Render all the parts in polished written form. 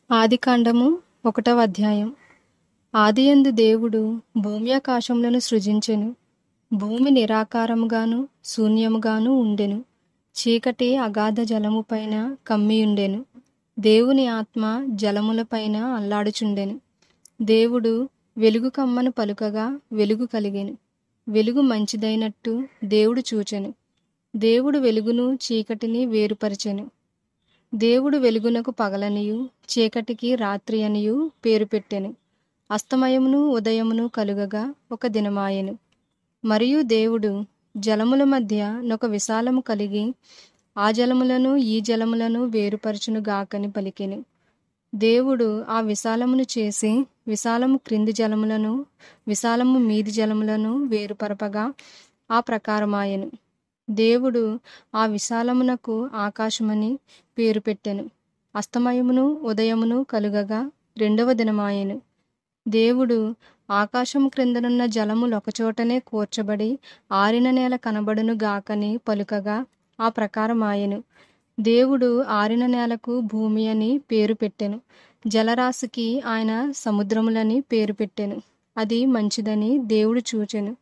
ఆదికాండము 1వ అధ్యాయం. ఆదియందు దేవుడు భూమ్యాకాశములను సృజించెను. భూమి నిరాకారముగాను శూన్యముగాను ఉండెను. చీకటి అగాధ జలముపైన కమ్మియుండెను. దేవుని ఆత్మ జలములపైన అల్లాడుచుండెను. దేవుడు వెలుగు కమ్మను పలుకగా వెలుగు కలిగెను. వెలుగు మంచిదైనట్టు దేవుడు చూచెను. దేవుడు వెలుగును చీకటిని వేరుపరచెను. దేవుడు వెలుగునకు పగలనియు చీకటికి రాత్రి అనియు పేరు పెట్టెను. అస్తమయమును ఉదయమును కలుగగా ఒక దినమాయెను. మరియు దేవుడు జలముల మధ్య నొక విశాలము కలిగి ఆ జలములను ఈ జలములను వేరుపరచును గాకని పలికెను. దేవుడు ఆ విశాలమును చేసి విశాలము క్రింది జలములను విశాలము మీది జలములను వేరుపరపగా ఆ ప్రకారమాయెను. దేవుడు ఆ విశాలమునకు ఆకాశమని పేరు పెట్టెను. అస్తమయమును ఉదయమును కలుగగా 2వ దినమాయెను. దేవుడు ఆకాశము క్రిందనున్న జలములు ఒకచోటనే కూర్చబడి ఆరిన నేల కనబడును గాకని పలుకగా ఆ ప్రకారమాయెను. దేవుడు ఆరిన నేలకు భూమి అని పేరు పెట్టెను. జలరాశికి ఆయన సముద్రములని పేరు పెట్టెను. అది మంచిదని దేవుడు చూచెను.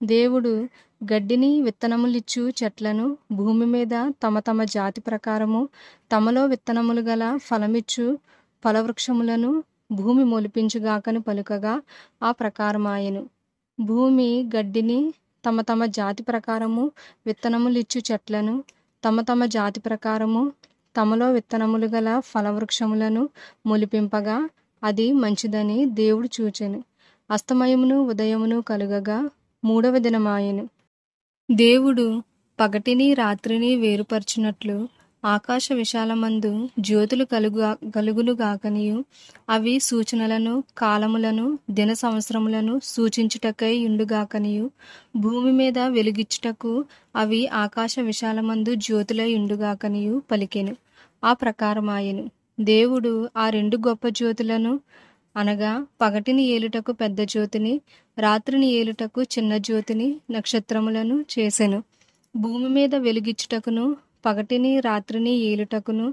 దేవుడు గడ్డిని విత్తనములిచ్చు చెట్లను భూమి మీద తమ తమ జాతి ప్రకారము తమలో విత్తనములు గల ఫలమిచ్చు ఫలవృక్షములను భూమి మొలిపించుగాకని పలుకగా ఆ ప్రకారమాయెను. భూమి గడ్డిని తమ తమ జాతి ప్రకారము విత్తనములిచ్చు చెట్లను తమ తమ జాతి ప్రకారము తమలో విత్తనములు గల ఫలవృక్షములను మొలిపింపగా అది మంచిదని దేవుడు చూచెను. అస్తమయమును ఉదయమును కలుగగా 3వ దినమాయెను. దేవుడు పగటిని రాత్రిని వేరుపరచునట్లు ఆకాశ విశాలమందు జ్యోతులు కలుగునుగాకనియు అవి సూచనలను కాలములను దిన సంవత్సరములను సూచించుటకై ఉండుగాకనియు భూమి మీద వెలుగిచ్చుటకు అవి ఆకాశ విశాలమందు జ్యోతులై ఉండుగాకనియు పలికెను. ఆ ప్రకారమాయెను. దేవుడు ఆ 2 గొప్ప జ్యోతులను అనగా పగటిని ఏలుటకు పెద్ద జ్యోతిని రాత్రిని ఏలుటకు చిన్న జ్యోతిని నక్షత్రములను చేసెను. భూమి మీద వెలుగిచ్చుటకును పగటిని రాత్రిని ఏలుటకును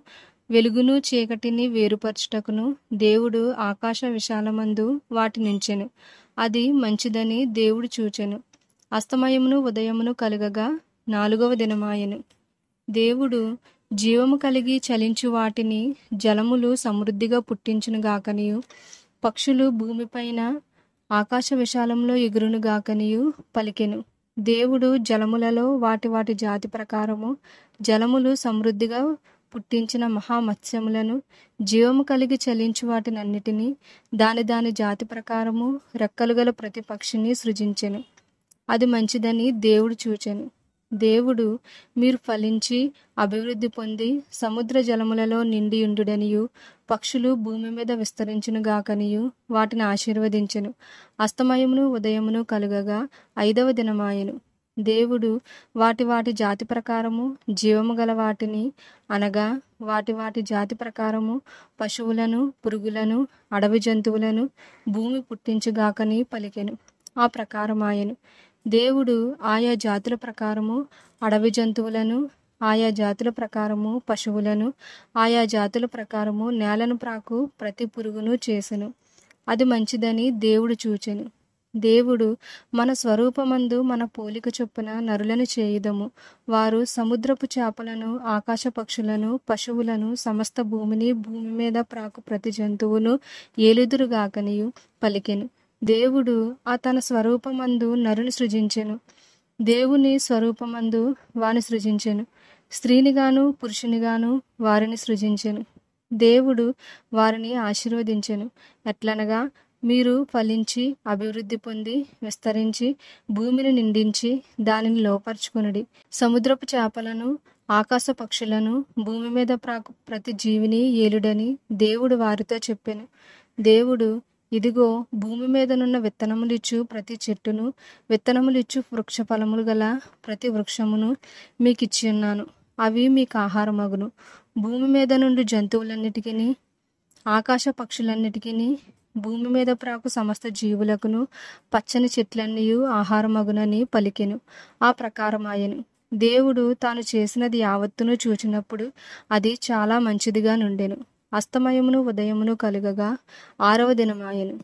వెలుగును చీకటిని వేరుపరచుటకును దేవుడు ఆకాశ విశాలమందు వాటినుంచెను. అది మంచిదని దేవుడు చూచెను. అస్తమయమును ఉదయమును కలుగగా 4వ దినమాయెను. దేవుడు జీవము కలిగి చలించు వాటిని జలములు సమృద్ధిగా పుట్టించును గాకనియు పక్షులు భూమిపైన ఆకాశ విశాలంలో ఎగురును గాకనియు పలికెను. దేవుడు జలములలో వాటి వాటి జాతి ప్రకారము జలములు సమృద్ధిగా పుట్టించిన మహామత్స్యములను జీవము కలిగి చలించు వాటినన్నిటినీ దాని దాని జాతి ప్రకారము రెక్కలు గల ప్రతి పక్షిని సృజించెను. అది మంచిదని దేవుడు చూచెను. దేవుడు మీరు ఫలించి అభివృద్ధి పొంది సముద్ర జలములలో నిండియుండుడనియు పక్షులు భూమి మీద విస్తరించును గాకనియు వాటిని ఆశీర్వదించెను. అస్తమయమును ఉదయమును కలుగగా 5వ దినమాయెను. దేవుడు వాటి వాటి జాతి ప్రకారము జీవము గల వాటిని అనగా వాటి వాటి జాతి ప్రకారము పశువులను పురుగులను అడవి జంతువులను భూమి పుట్టించుగాకని పలికెను. ఆ ప్రకారమాయెను. దేవుడు ఆయా జాతుల ప్రకారము అడవి జంతువులను ఆయా జాతుల ప్రకారము పశువులను ఆయా జాతుల ప్రకారము నేలను ప్రాకు ప్రతి పురుగును చేసెను. అది మంచిదని దేవుడు చూచెను. దేవుడు మన స్వరూపమందు మన పోలిక చొప్పున నరులను చేయుదము. వారు సముద్రపు చేపలను ఆకాశ పక్షులను పశువులను సమస్త భూమిని భూమి మీద ప్రాకు ప్రతి జంతువును ఏలుదురుగాకనియు పలికెను. దేవుడు ఆ తన స్వరూపమందు నరుని సృజించెను. దేవుని స్వరూపమందు వాని సృజించెను. స్త్రీనిగాను పురుషునిగాను వారిని సృజించెను. దేవుడు వారిని ఆశీర్వదించెను. ఎట్లనగా మీరు ఫలించి అభివృద్ధి పొంది విస్తరించి భూమిని నిండించి దానిని లోపర్చుకొనుడి. సముద్రపు చేపలను ఆకాశ పక్షులను భూమి మీద ప్రాకు ప్రతి జీవిని ఏలుడని దేవుడు వారితో చెప్పెను. దేవుడు ఇదిగో భూమి మీదనున్న విత్తనములిచ్చు ప్రతి చెట్టును విత్తనములిచ్చు వృక్ష ఫలములు గల ప్రతి వృక్షమును మీకిచ్చి ఉన్నాను. అవి మీకు ఆహారమగును. భూమి మీద నుండి జంతువులన్నిటికీ ఆకాశ పక్షులన్నిటికీ భూమి మీద ప్రాకు సమస్త జీవులకును పచ్చని చెట్లన్నీయు ఆహారమగునని పలికెను. ఆ ప్రకారమాయెను. దేవుడు తాను చేసినది యావత్తును చూచినప్పుడు అది చాలా మంచిదిగా నుండెను. అస్తమయమును ఉదయమును కలుగగా 6వ దినమాయెను.